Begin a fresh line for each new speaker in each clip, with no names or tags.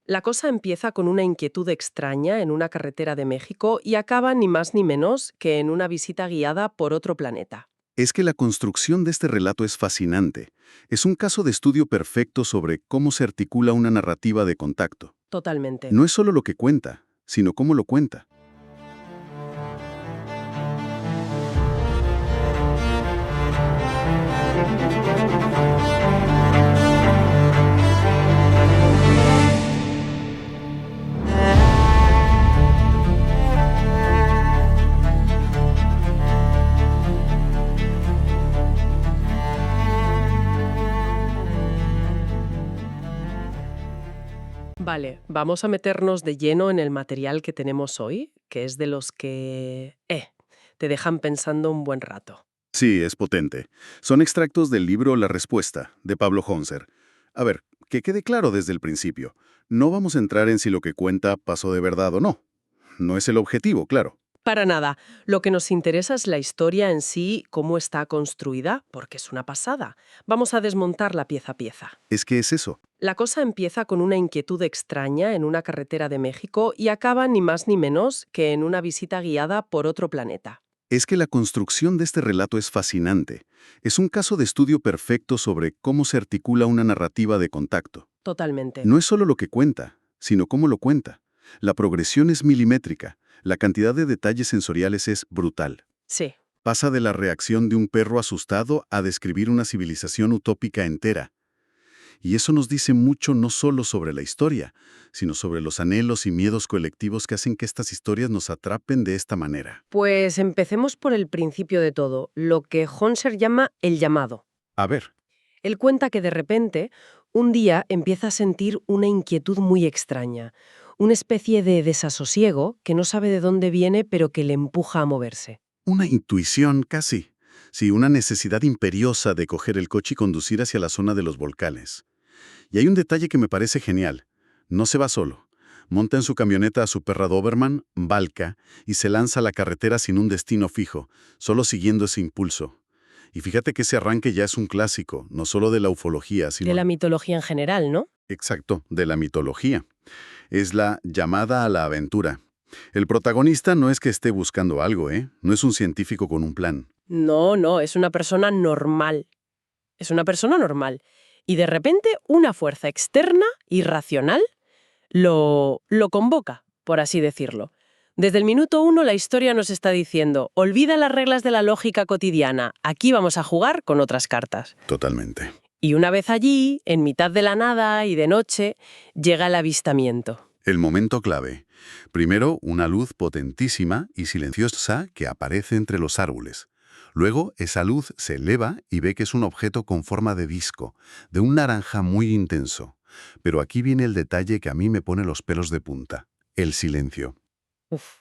La cosa empieza con una inquietud extraña en una carretera de México y acaba ni más ni menos que en una visita guiada por otro planeta.
Es que la construcción de este relato es fascinante. Es un caso de estudio perfecto sobre cómo se articula una narrativa de contacto.
Totalmente.
No es solo lo que cuenta, sino cómo lo cuenta.
Vale, vamos a meternos de lleno en el material que tenemos hoy, que es de los que te dejan pensando un buen rato.
Sí, es potente. Son extractos del libro La Respuesta, de Pablo Honser. A ver, que quede claro desde el principio. No vamos a entrar en si lo que cuenta pasó de verdad o no. No es el objetivo, claro.
Para nada, lo que nos interesa es la historia en sí, cómo está construida, porque es una pasada. Vamos a desmontarla pieza a pieza.
Es que es eso.
La cosa empieza con una inquietud extraña en una carretera de México y acaba ni más ni menos que en una visita guiada por otro planeta.
Es que la construcción de este relato es fascinante. Es un caso de estudio perfecto sobre cómo se articula una narrativa de contacto.
Totalmente.
No es solo lo que cuenta, sino cómo lo cuenta. La progresión es milimétrica. La cantidad de detalles sensoriales es brutal.
Sí.
Pasa de la reacción de un perro asustado a describir una civilización utópica entera. Y eso nos dice mucho no solo sobre la historia, sino sobre los anhelos y miedos colectivos que hacen que estas historias nos atrapen de esta manera.
Pues empecemos por el principio de todo, lo que Honser llama el llamado.
A ver,
Él cuenta que de repente, un día empieza a sentir una inquietud muy extraña, una especie de desasosiego que no sabe de dónde viene pero que le empuja a moverse.
una intuición casi. Sí, una necesidad imperiosa de coger el coche y conducir hacia la zona de los volcanes. Y hay un detalle que me parece genial. No se va solo. Monta en su camioneta a su perra Doberman, Valka, y se lanza a la carretera sin un destino fijo, solo siguiendo ese impulso. Y fíjate que ese arranque ya es un clásico, no solo de la ufología, sino...
De la mitología en general, ¿no?
Exacto, de la mitología. Es la llamada a la aventura. El protagonista no es que esté buscando algo, ¿eh? No es un científico con un plan.
No, no, es una persona normal. Es una persona normal. Y de repente una fuerza externa, irracional, lo convoca, por así decirlo. Desde el minuto 1 la historia nos está diciendo, olvida las reglas de la lógica cotidiana, aquí vamos a jugar con otras cartas.
Totalmente.
Y una vez allí, en mitad de la nada y de noche, llega el avistamiento.
El momento clave. Primero, una luz potentísima y silenciosa que aparece entre los árboles. Luego, esa luz se eleva y ve que es un objeto con forma de disco, de un naranja muy intenso. Pero aquí viene el detalle que a mí me pone los pelos de punta. El silencio.
Uf.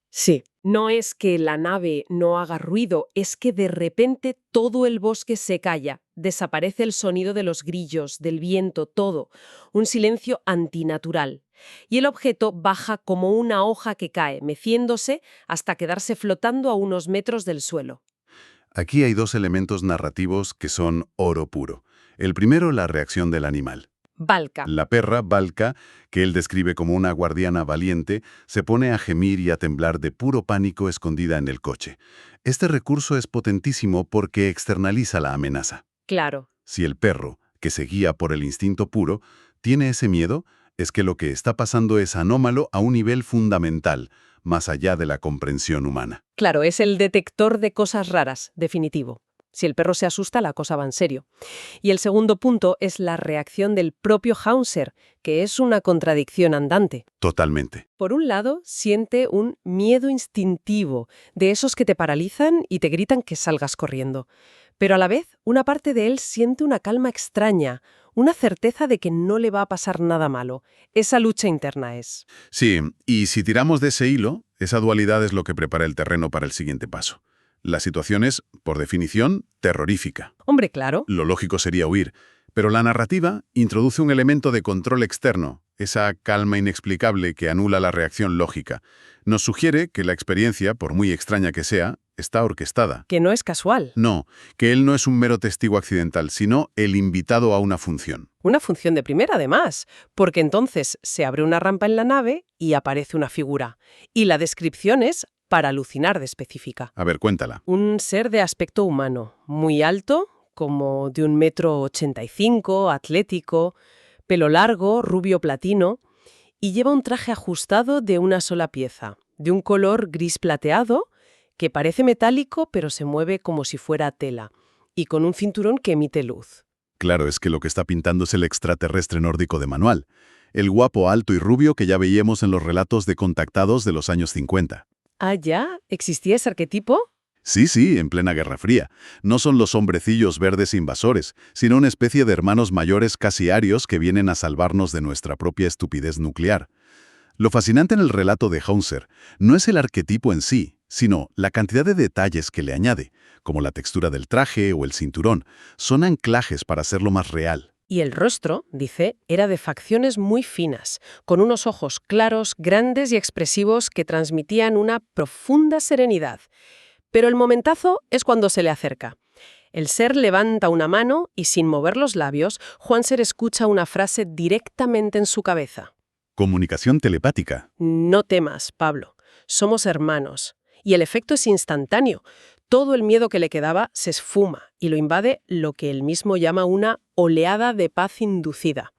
Sí, no es que la nave no haga ruido, es que de repente todo el bosque se calla, desaparece el sonido de los grillos, del viento, todo, un silencio antinatural. Y el objeto baja como una hoja que cae, meciéndose hasta quedarse flotando a unos metros del suelo.
Aquí hay dos elementos narrativos que son oro puro. El primero, la reacción del animal.
Valka.
La perra, Valka, que él describe como una guardiana valiente, se pone a gemir y a temblar de puro pánico escondida en el coche. Este recurso es potentísimo porque externaliza la amenaza.
Claro.
Si el perro, que se guía por el instinto puro, tiene ese miedo, es que lo que está pasando es anómalo a un nivel fundamental, más allá de la comprensión humana.
Claro, es el detector de cosas raras, definitivo. Si el perro se asusta, la cosa va en serio. Y el segundo punto es la reacción del propio Hauser, que es una contradicción andante.
Totalmente.
Por un lado, siente un miedo instintivo, de esos que te paralizan y te gritan que salgas corriendo. Pero a la vez, una parte de él siente una calma extraña, una certeza de que no le va a pasar nada malo. Esa lucha interna es.
Sí, y si tiramos de ese hilo, esa dualidad es lo que prepara el terreno para el siguiente paso. La situación es, por definición, terrorífica.
Hombre, claro.
Lo lógico sería huir, pero la narrativa introduce un elemento de control externo, esa calma inexplicable que anula la reacción lógica. Nos sugiere que la experiencia, por muy extraña que sea, está orquestada.
Que no es casual.
No, que él no es un mero testigo accidental, sino el invitado a una función.
Una función de primera, además, porque entonces se abre una rampa en la nave y aparece una figura. Y la descripción es para alucinar de específica.
A ver, cuéntala.
Un ser de aspecto humano, muy alto, como de 1,85 m, atlético, pelo largo, rubio platino, y lleva un traje ajustado de una sola pieza, de un color gris plateado, que parece metálico pero se mueve como si fuera tela, y con un cinturón que emite luz.
Claro, es que lo que está pintando es el extraterrestre nórdico de manual. El guapo alto y rubio que ya veíamos en los relatos de contactados de los años 50.
¿Ah, ya? ¿Existía ese arquetipo?
Sí, en plena Guerra Fría. No son los hombrecillos verdes invasores, sino una especie de hermanos mayores casi arios que vienen a salvarnos de nuestra propia estupidez nuclear. Lo fascinante en el relato de Hauser no es el arquetipo en sí, sino la cantidad de detalles que le añade, como la textura del traje o el cinturón. Son anclajes para hacerlo más real.
Y el rostro, dice, era de facciones muy finas, con unos ojos claros, grandes y expresivos que transmitían una profunda serenidad. Pero el momentazo es cuando se le acerca. El ser levanta una mano y, sin mover los labios, Juanser escucha una frase directamente en su cabeza.
Comunicación telepática.
No temas, Pablo. Somos hermanos. Y el efecto es instantáneo. Todo el miedo que le quedaba se esfuma y lo invade lo que él mismo llama una oleada de paz inducida.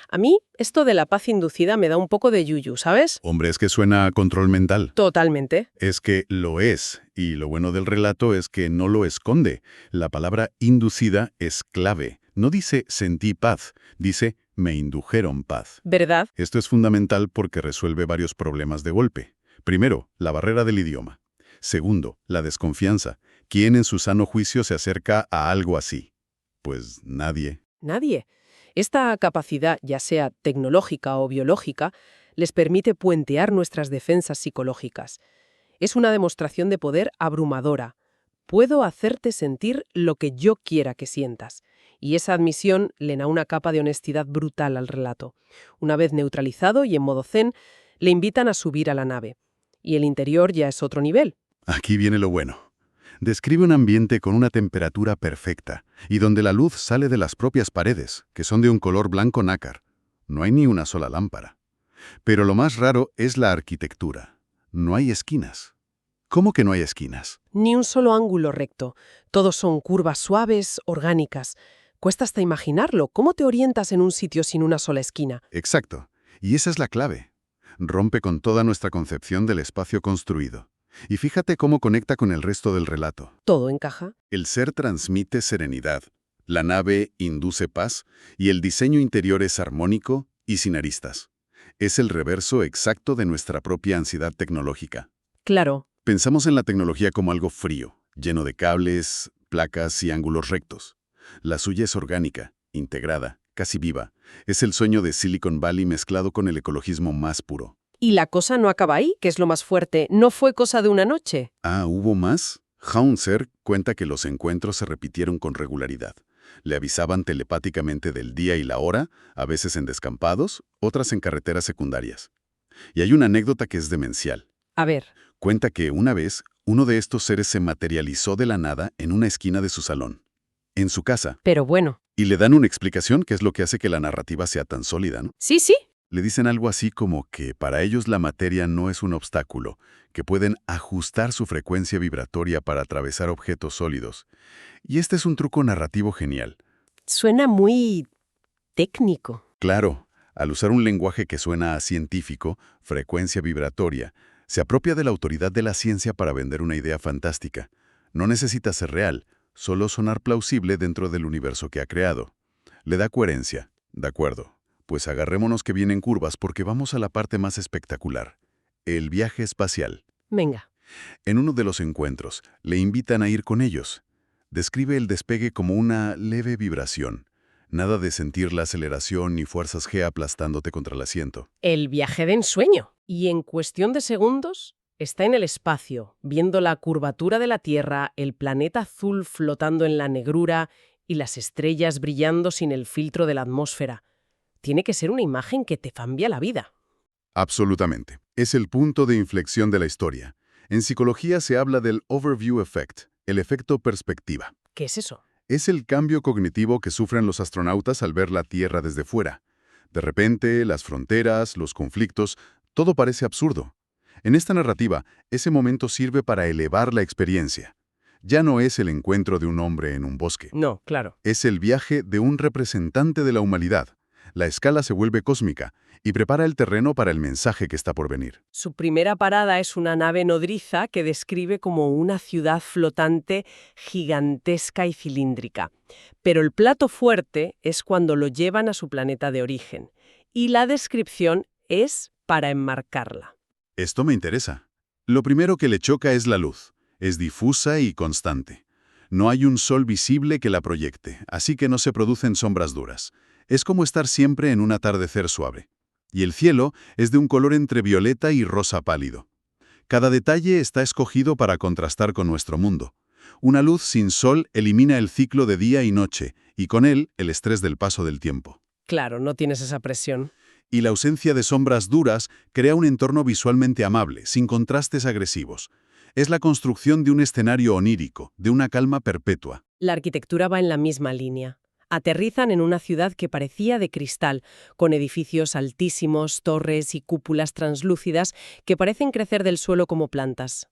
A mí, esto de la paz inducida me da un poco de yuyu, ¿sabes?
Hombre, es que suena a control mental.
Totalmente.
Es que lo es, y lo bueno del relato es que no lo esconde. La palabra inducida es clave. No dice sentí paz, dice me indujeron paz.
¿Verdad?
Esto es fundamental porque resuelve varios problemas de golpe. Primero, la barrera del idioma. Segundo, la desconfianza. ¿Quién en su sano juicio se acerca a algo así? Pues nadie.
Nadie. Esta capacidad, ya sea tecnológica o biológica, les permite puentear nuestras defensas psicológicas. Es una demostración de poder abrumadora. Puedo hacerte sentir lo que yo quiera que sientas. Y esa admisión le da una capa de honestidad brutal al relato. Una vez neutralizado y en modo zen, le invitan a subir a la nave. Y el interior ya es otro nivel.
Aquí viene lo bueno. Describe un ambiente con una temperatura perfecta y donde la luz sale de las propias paredes, que son de un color blanco nácar. No hay ni una sola lámpara. Pero lo más raro es la arquitectura. No hay esquinas. ¿Cómo que no hay esquinas?
Ni un solo ángulo recto. Todos son curvas suaves, orgánicas. Cuesta hasta imaginarlo. ¿Cómo te orientas en un sitio sin una sola esquina?
Exacto. Y esa es la clave. Rompe con toda nuestra concepción del espacio construido. Y fíjate cómo conecta con el resto del relato.
Todo encaja.
El ser transmite serenidad, la nave induce paz y el diseño interior es armónico y sin aristas. Es el reverso exacto de nuestra propia ansiedad tecnológica.
Claro.
Pensamos en la tecnología como algo frío, lleno de cables, placas y ángulos rectos. La suya es orgánica, integrada, casi viva. Es el sueño de Silicon Valley mezclado con el ecologismo más puro.
Y la cosa no acaba ahí, que es lo más fuerte. No fue cosa de una noche.
Ah, ¿hubo más? Hauser cuenta que los encuentros se repitieron con regularidad. Le avisaban telepáticamente del día y la hora, a veces en descampados, otras en carreteras secundarias. Y hay una anécdota que es demencial.
A ver.
Cuenta que una vez, uno de estos seres se materializó de la nada en una esquina de su salón, en su casa.
Pero bueno.
Y le dan una explicación que es lo que hace que la narrativa sea tan sólida, ¿no?
Sí.
Le dicen algo así como que para ellos la materia no es un obstáculo, que pueden ajustar su frecuencia vibratoria para atravesar objetos sólidos. Y este es un truco narrativo genial.
Suena muy técnico.
Claro, al usar un lenguaje que suena a científico, frecuencia vibratoria, se apropia de la autoridad de la ciencia para vender una idea fantástica. No necesita ser real, solo sonar plausible dentro del universo que ha creado. Le da coherencia. De acuerdo. Pues agarrémonos que vienen curvas porque vamos a la parte más espectacular. El viaje espacial.
Venga.
En uno de los encuentros, le invitan a ir con ellos. Describe el despegue como una leve vibración. Nada de sentir la aceleración ni fuerzas G aplastándote contra el asiento.
El viaje de ensueño. Y en cuestión de segundos, está en el espacio, viendo la curvatura de la Tierra, el planeta azul flotando en la negrura y las estrellas brillando sin el filtro de la atmósfera. tiene que ser una imagen que te cambia la vida.
Absolutamente. Es el punto de inflexión de la historia. En psicología se habla del overview effect, el efecto perspectiva.
¿Qué es eso?
Es el cambio cognitivo que sufren los astronautas al ver la Tierra desde fuera. De repente, las fronteras, los conflictos, todo parece absurdo. En esta narrativa, ese momento sirve para elevar la experiencia. Ya no es el encuentro de un hombre en un bosque.
No, claro.
Es el viaje de un representante de la humanidad. La escala se vuelve cósmica y prepara el terreno para el mensaje que está por venir.
Su primera parada es una nave nodriza que describe como una ciudad flotante gigantesca y cilíndrica. Pero el plato fuerte es cuando lo llevan a su planeta de origen. Y la descripción es para enmarcarla.
Esto me interesa. Lo primero que le choca es la luz. Es difusa y constante. No hay un sol visible que la proyecte, así que no se producen sombras duras. Es como estar siempre en un atardecer suave. Y el cielo es de un color entre violeta y rosa pálido. Cada detalle está escogido para contrastar con nuestro mundo. Una luz sin sol elimina el ciclo de día y noche, y con él el estrés del paso del tiempo.
Claro, no tienes esa presión.
Y la ausencia de sombras duras crea un entorno visualmente amable, sin contrastes agresivos. Es la construcción de un escenario onírico, de una calma perpetua.
La arquitectura va en la misma línea. Aterrizan en una ciudad que parecía de cristal, con edificios altísimos, torres y cúpulas translúcidas que parecen crecer del suelo como plantas.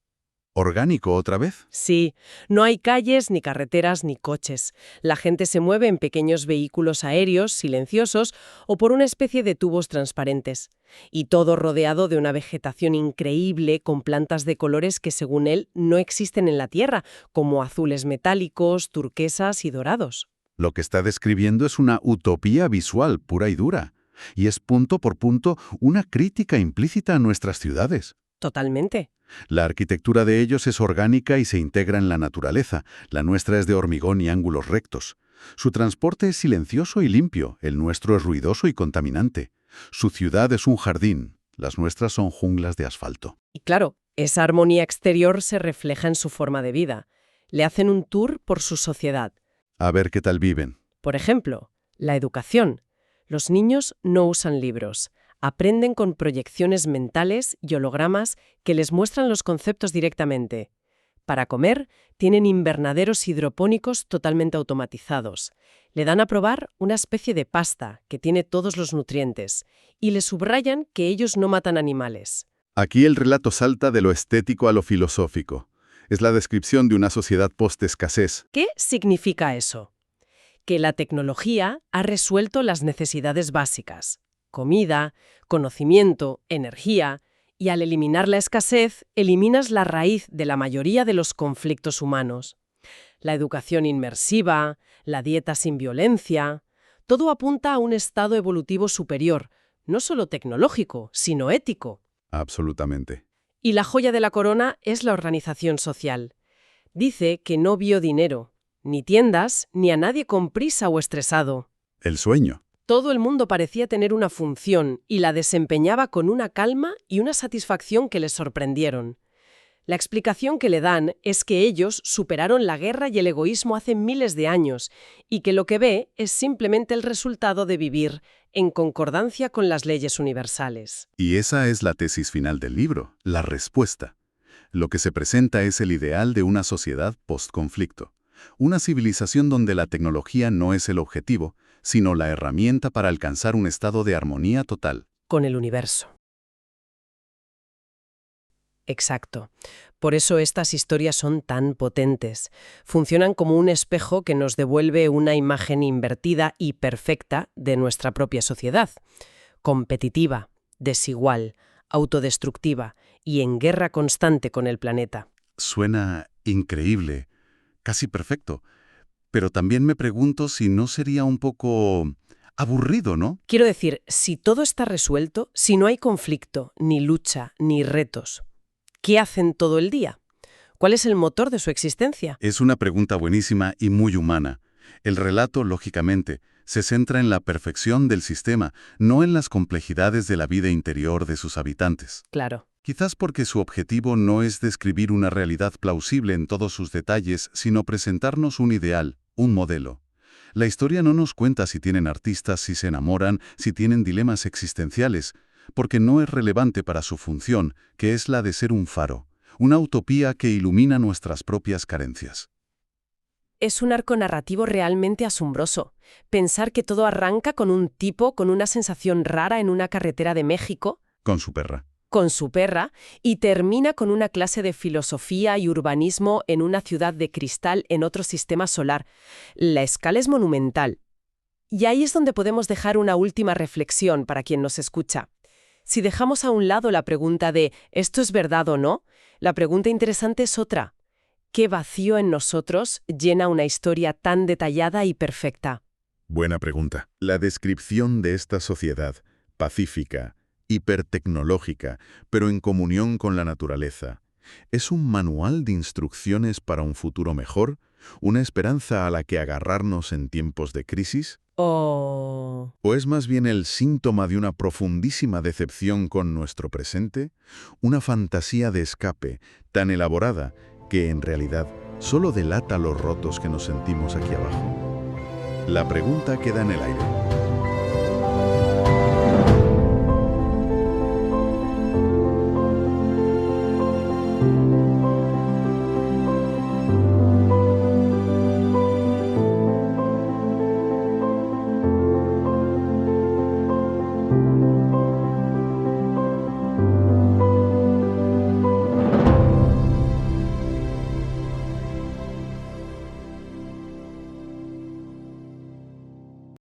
¿Orgánico otra vez?
Sí, no hay calles, ni carreteras, ni coches. La gente se mueve en pequeños vehículos aéreos, silenciosos, o por una especie de tubos transparentes. Y todo rodeado de una vegetación increíble con plantas de colores que, según él, no existen en la Tierra, como azules metálicos, turquesas y dorados.
Lo que está describiendo es una utopía visual pura y dura. Y es punto por punto una crítica implícita a nuestras ciudades.
Totalmente.
La arquitectura de ellos es orgánica y se integra en la naturaleza. La nuestra es de hormigón y ángulos rectos. Su transporte es silencioso y limpio. El nuestro es ruidoso y contaminante. Su ciudad es un jardín. Las nuestras son junglas de asfalto.
Y claro, esa armonía exterior se refleja en su forma de vida. Le hacen un tour por su sociedad.
A ver qué tal viven.
Por ejemplo, la educación. Los niños no usan libros. Aprenden con proyecciones mentales y hologramas que les muestran los conceptos directamente. Para comer, tienen invernaderos hidropónicos totalmente automatizados. Le dan a probar una especie de pasta que tiene todos los nutrientes y le subrayan que ellos no matan animales.
Aquí el relato salta de lo estético a lo filosófico. Es la descripción de una sociedad post-escasez.
¿Qué significa eso? Que la tecnología ha resuelto las necesidades básicas: comida, conocimiento, energía, y al eliminar la escasez, eliminas la raíz de la mayoría de los conflictos humanos. La educación inmersiva, la dieta sin violencia, todo apunta a un estado evolutivo superior, no solo tecnológico, sino ético.
Absolutamente.
Y la joya de la corona es la organización social. Dice que no vio dinero, ni tiendas, ni a nadie con prisa o estresado.
El sueño.
Todo el mundo parecía tener una función y la desempeñaba con una calma y una satisfacción que les sorprendieron. La explicación que le dan es que ellos superaron la guerra y el egoísmo hace miles de años y que lo que ve es simplemente el resultado de vivir en concordancia con las leyes universales.
Y esa es la tesis final del libro, la respuesta. Lo que se presenta es el ideal de una sociedad post-conflicto. Una civilización donde la tecnología no es el objetivo, sino la herramienta para alcanzar un estado de armonía total.
Con el universo. Exacto. Por eso estas historias son tan potentes. Funcionan como un espejo que nos devuelve una imagen invertida y perfecta de nuestra propia sociedad. Competitiva, desigual, autodestructiva y en guerra constante con el planeta.
Suena increíble, casi perfecto. Pero también me pregunto si no sería un poco aburrido, ¿no?
Quiero decir, si todo está resuelto, si no hay conflicto, ni lucha, ni retos, ¿qué hacen todo el día? ¿Cuál es el motor de su existencia?
Es una pregunta buenísima y muy humana. El relato, lógicamente, se centra en la perfección del sistema, no en las complejidades de la vida interior de sus habitantes.
Claro.
Quizás porque su objetivo no es describir una realidad plausible en todos sus detalles, sino presentarnos un ideal, un modelo. La historia no nos cuenta si tienen artistas, si se enamoran, si tienen dilemas existenciales, porque no es relevante para su función, que es la de ser un faro, una utopía que ilumina nuestras propias carencias.
Es un arco narrativo realmente asombroso. Pensar que todo arranca con un tipo con una sensación rara en una carretera de México,
Con su perra.
con su perra, y termina con una clase de filosofía y urbanismo en una ciudad de cristal en otro sistema solar. La escala es monumental. Y ahí es donde podemos dejar una última reflexión para quien nos escucha. Si dejamos a un lado la pregunta de ¿esto es verdad o no?, la pregunta interesante es otra. ¿Qué vacío en nosotros llena una historia tan detallada y perfecta?
Buena pregunta. La descripción de esta sociedad, pacífica, hipertecnológica, pero en comunión con la naturaleza, ¿es un manual de instrucciones para un futuro mejor? ¿Una esperanza a la que agarrarnos en tiempos de crisis?
Oh.
¿O es más bien el síntoma de una profundísima decepción con nuestro presente? Una fantasía de escape tan elaborada que en realidad solo delata los rotos que nos sentimos aquí abajo. La pregunta queda en el aire.